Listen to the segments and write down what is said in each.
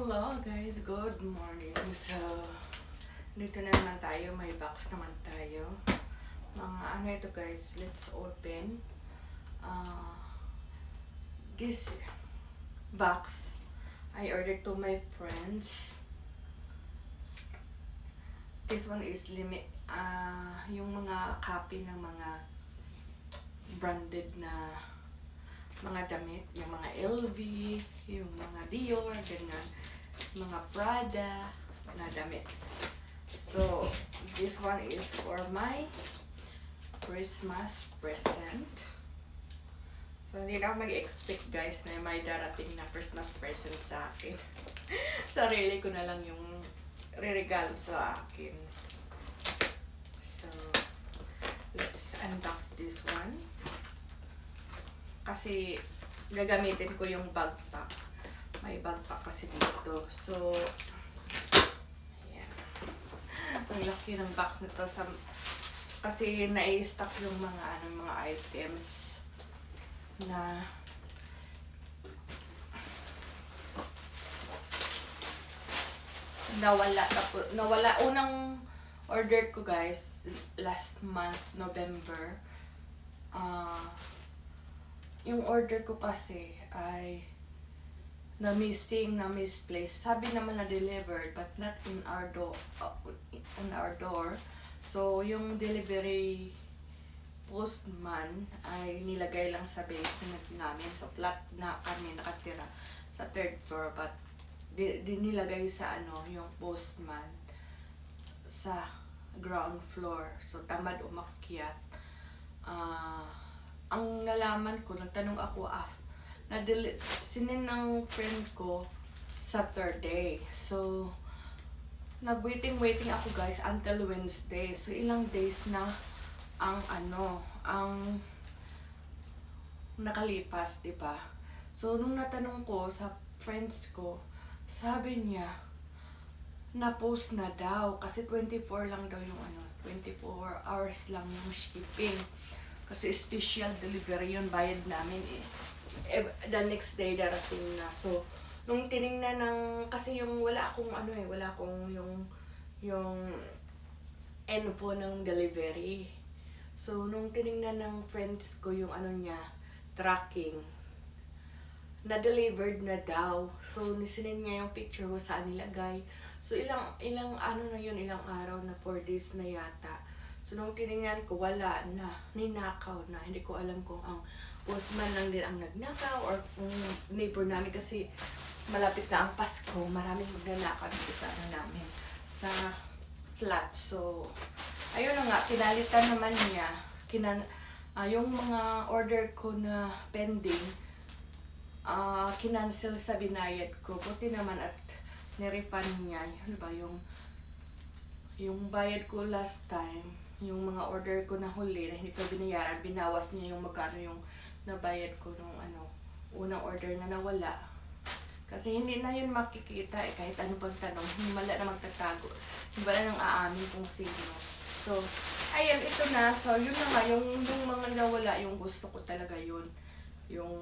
Hello guys, good morning. So, dito na naman tayo, may box naman tayo. Mga ano ito guys, let's open. This box, I ordered to my friends. This one is yung mga copy ng mga branded na mga damit, yung mga LV, yung mga Dior, ganyan, mga Prada na damit. So, this one is for my Christmas present. So, hindi na ako mag-expect guys na may darating na Christmas present sa akin. Sarili ko na lang yung re-regalo sa akin. So, let's unbox this one. Kasi gagamitin ko yung backpack. May backpack kasi dito. So, ayan. Ang laki ng box nito kasi na-stock yung mga items na nawala unang order ko guys last month November. Yung order ko kasi ay misplaced. Sabi naman na delivered but not in our door. So yung delivery postman ay nilagay lang sa basement namin. So flat na kami nakatira sa third floor but nilagay sa yung postman sa ground floor. So tamad umakyat. Ang nalaman ko, nagtanong ako, sinin ng friend ko Saturday. So, nag-waiting ako guys until Wednesday. So, ilang days na ang nakalipas, diba? So, nung natanong ko sa friends ko, sabi niya, na-post na daw. Kasi 24 lang daw yung 24 hours lang yung shipping. Kasi special delivery yun, bayad namin the next day darating na. So, nung tiningnan kasi yung wala akong yung info ng delivery. So, nung tiningnan ng friends ko yung tracking, na-delivered na daw. So, nisinend niya yung picture ko saan nilagay. So, ilang ilang araw na 4 days na yata. So, nung tinignan ko, wala na. Ninakaw na. Hindi ko alam kung ang postman lang din ang nagnakaw or kung neighbor namin kasi malapit na ang Pasko. Maraming magnanakaw dito sa namin. Sa flat. So, ayun na nga. Kinalitan naman niya. Yung mga order ko na pending, kinancel sa binayad ko. Buti naman at nirefund niya. Yun ba yung bayad ko last time, yung mga order ko na huli na hindi ko binayaran, binawas niya yung magkano yung nabayad ko nung unang order na nawala. Kasi hindi na yun makikita kahit ano pang tanong, hindi wala na magtatago. Hindi wala nang aamin kung sino. So, ayan, ito na. So, yun na nga, yung mga nawala, yung gusto ko talaga yun. Yung,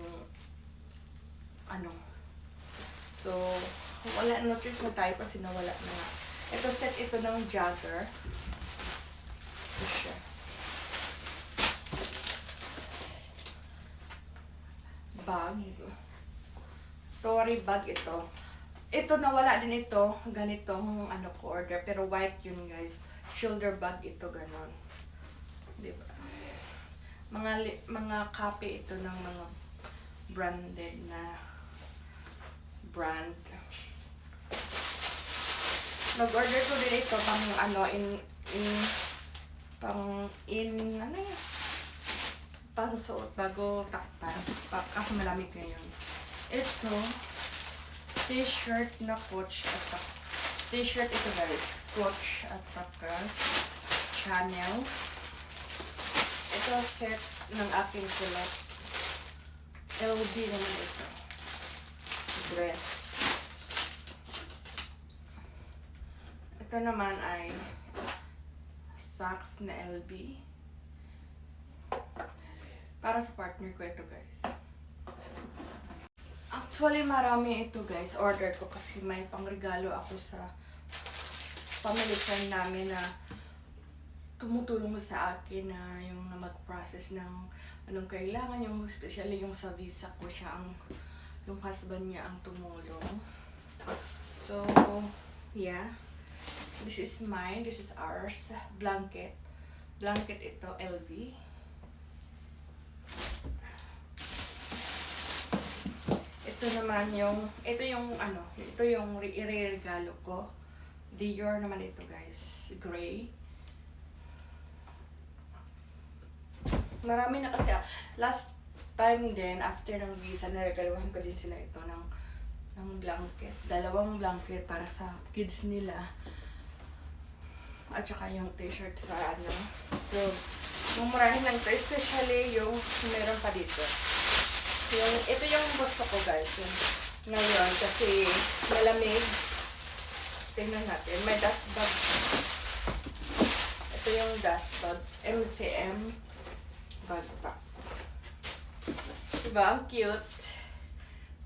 So, wala, notice na tayo kasi nawala na nga. Ito, set ito ng jogger. Ito siya. Bag. Tory bag ito. Ito, nawala din ito. Ganitong ko order. Pero white yun guys. Shoulder bag ito, ganon. Diba? Mga copy ito ng mga branded na brand. Nag-order ko din ito pang suot bago takpan. Kasi malamig ngayon. Ito, t-shirt na Coach at saka t-shirt ito guys. Coach at saka Chanel. Ito set ng aking select. LB naman ito. Dress. Ito naman ay socks na LB. Para sa partner ko ito guys. Actually, marami ito guys. Order ko kasi may pangregalo ako sa family friend namin na tumutulong sa akin na yung na mag-process ng anong kailangan, yung especially yung sa visa ko, siya ang yung husband niya ang tumulong. So, yeah. This is mine, this is ours. Blanket. Blanket ito, LV. Ito naman yung, ito yung i-regalo ko. Dior naman ito guys. Gray. Marami na kasi, last time din, after ng visa, naregaluhan ko din sila ito ng blanket. 2 blanket para sa kids nila. At saka yung t-shirt sa ano. So, mumurahin lang ito. Especially yung meron pa dito. Ito yung gusto ko guys. Yung ngayon kasi malamig. Tingnan natin. May dust bag. Ito yung dust bag. MCM bag pa. Diba? Ang cute.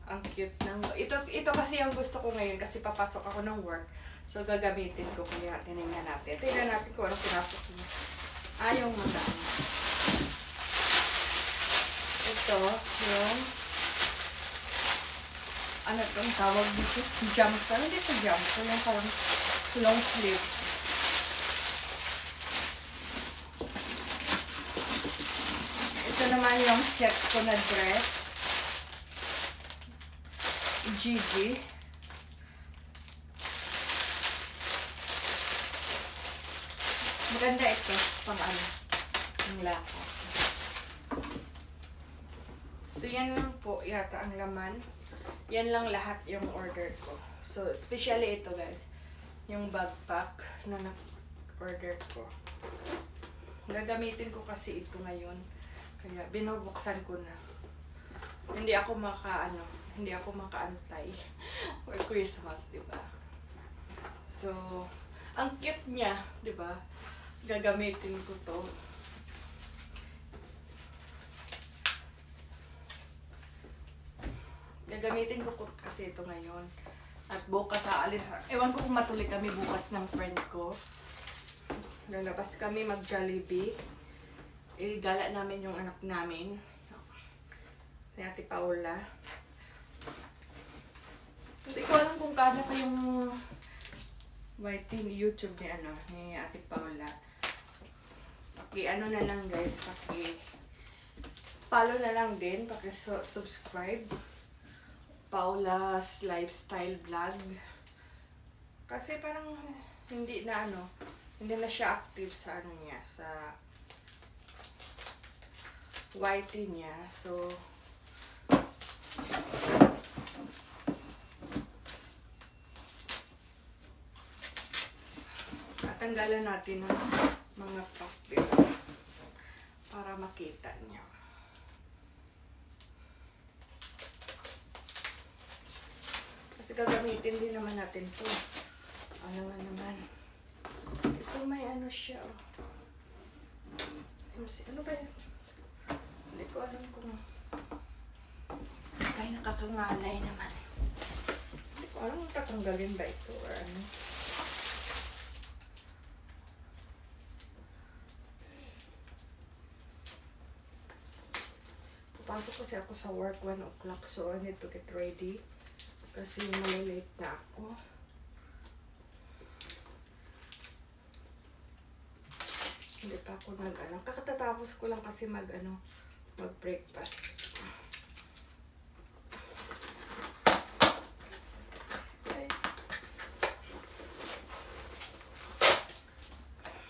Ang cute ng... Ito kasi yung gusto ko ngayon kasi papasok ako ng work. So, gagamitin ko. Kaya tinignan natin. Tingnan natin kung anong pinasok niya. Yung magdaan. Ito, yung... Ano itong tawag dito? Jumper. Hindi ito jumper. Yung parang long sleeve. Ito naman yung set ko na dress. Gigi. Maganda ito. Pang ano. Ang lako. So, yan lang po yata ang laman. Yan lang lahat yung order ko. So, especially ito guys. Yung backpack na na-order ko. Gagamitin ko kasi ito ngayon. Kaya binubuksan ko na. Hindi ako makaantay for Christmas, diba? So, ang cute niya, diba? Gagamitin ko to. Gagamitin ko kasi ito ngayon. At bukas aalis. Ewan ko kung matuloy kami bukas ng friend ko. Lalabas kami mag-Jollibee. Gala namin yung anak namin. Ni Ate Paula. Hindi ko alam kung kano pa yung YouTube ni Ate Paula. Ano na lang guys. Follow na lang din. Subscribe. Paula's Lifestyle Vlog. Kasi parang hindi na siya active sa niya, sa YT niya. So, tanggalan natin ng mga papel para makita niyo. Kasi gagamitin din naman natin to. Ano nga naman. Ito may siya. Ano ba yun? Hindi ko alam kung... Ay, nakakangalay naman. Hindi ko alam kung tatanggalin ba ito or ano. Pasok kasi ako sa work 1 o'clock, so I need to get ready. Kasi malilate na ako. Hindi pa ako kakatapos ko lang kasi mag-breakfast. Ay.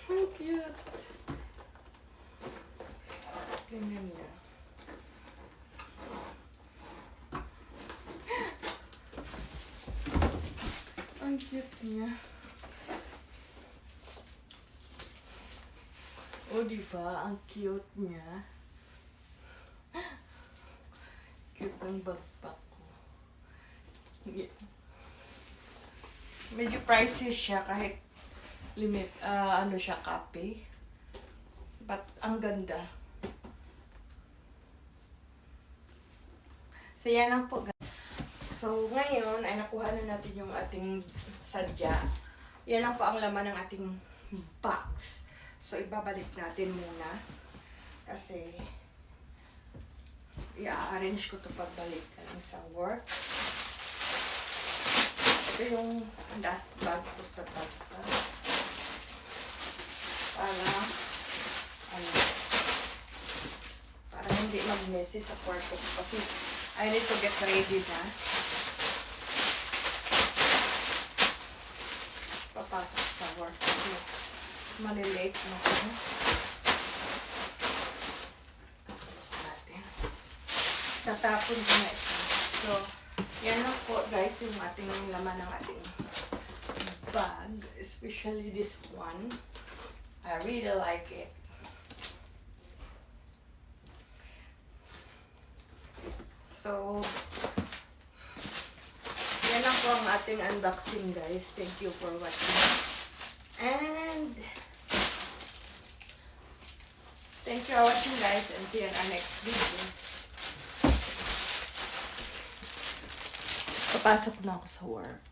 How cute. Ganyan niya. Ang cute niya. O, diba? Ang cute niya. Cute ng backpack ko. Yeah. Medyo pricey siya kahit siya, copy. But, ang ganda. So, yan lang po. So, ngayon ay nakuha na natin yung ating sadya. Yan lang po ang laman ng ating box. So, ibabalik natin muna. Kasi, i-arrange ko ito pagbalik na lang sa work. Ito yung last bag ko sa backpack. Para hindi mag-messy sa kwarto ko. Kasi, I need to get ready na. Papasok sa work. Kasi, malilate na ako. Tatapon ko na ito. So, yan lang po guys yung ating laman ng ating bag. Especially this one. I really like it. So, yan lang po ang ating unboxing guys. Thank you for watching. And, thank you for watching guys and see you in our next video. Papasok na ako sa work.